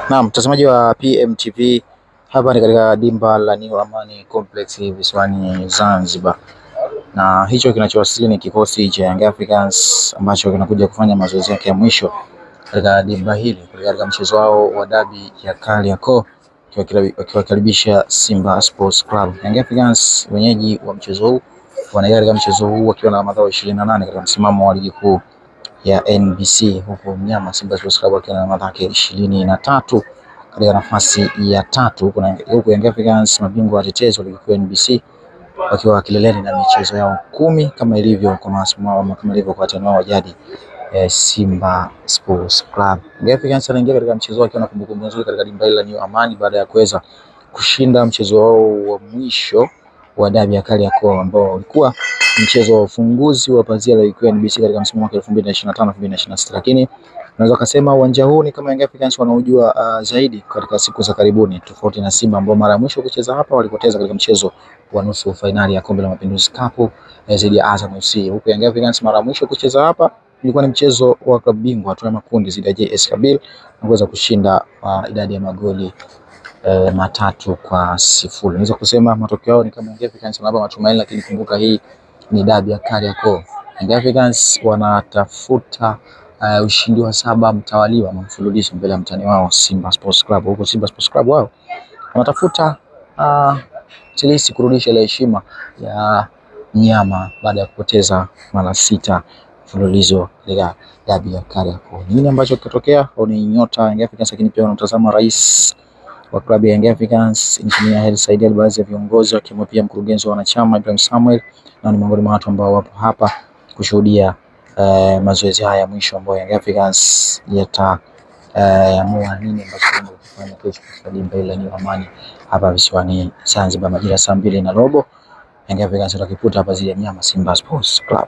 Naam, mtazamaji wa PMTV, hapa ni katika dimba la New Amani Complex visiwani Zanzibar, na hicho kinachowasili ni kikosi cha Young Africans ambacho kinakuja kufanya mazoezi yake ya mwisho katika dimba hili katika mchezo wao wa dabi ya Kariakoo, wakiwakaribisha Simba Sports Club. Young Africans wenyeji wa mchezo huu wanaingia katika mchezo huu wakiwa na alama 28 katika msimamo wa ligi kuu ya NBC, huku mnyama Simba Sports Club akiwa na alama 23 katika nafasi ya 3, huku Young Africans mabingwa watetezi wa ligi kuu ya NBC wakiwa kileleni na michezo yao 10 kama ilivyo kwa msimamo kama ilivyo kwa watani wao wa jadi Simba Sports Club. Young Africans anaingia katika mchezo wake na kumbukumbu nzuri katika dimba la New Amani baada ya kuweza kushinda mchezo wao wa mwisho wa dabi ya Kariakoo ambao ulikuwa mchezo wa ufunguzi wa pazia la ligi kuu ya NBC katika msimu wa 2025-2026, lakini unaweza kusema uwanja huu ni kama Young Africans wanaojua zaidi katika siku za karibuni, tofauti na Simba ambao mara ya mwisho kucheza hapa walipoteza katika mchezo wa nusu fainali ya Kombe la Mapinduzi Cup dhidi ya Azam FC. Huko Young Africans mara ya mwisho kucheza hapa ilikuwa ni mchezo wa klabu bingwa hatua ya makundi dhidi ya JS Kabylie na kuweza kushinda idadi ya magoli 3-0. Naweza kusema matokeo yao ni kama Young Africans wanapa matumaini, lakini kumbuka hii ni dabi ya Kariakoo. Young Africans wanatafuta ushindi wa 7 mtawaliwa mfululizo mbele ya mtani wao Simba Sports Club. Huko Simba Sports Club wao wanatafuta tilisi kurudisha ile heshima ya mnyama baada ya kupoteza mara 6 mfululizo katika dabi ya Kariakoo. Nini ambacho kitatokea? Ni nyota Young Africans, lakini pia wanamtazama rais wa klabu ya Young Africans Engineer Hersi Said, baadhi ya viongozi wakiwemo pia mkurugenzi wa wanachama Ibrahim Samuel, na ni miongoni mwa watu ambao wapo hapa kushuhudia mazoezi haya ya mwisho ambayo Young Africans yataamua nini ambacho kufanya kesho katika dimba la New Amani hapa visiwani Zanzibar majira saa 2:15. Young Africans watakiputa hapa zile nyama Simba Sports Club.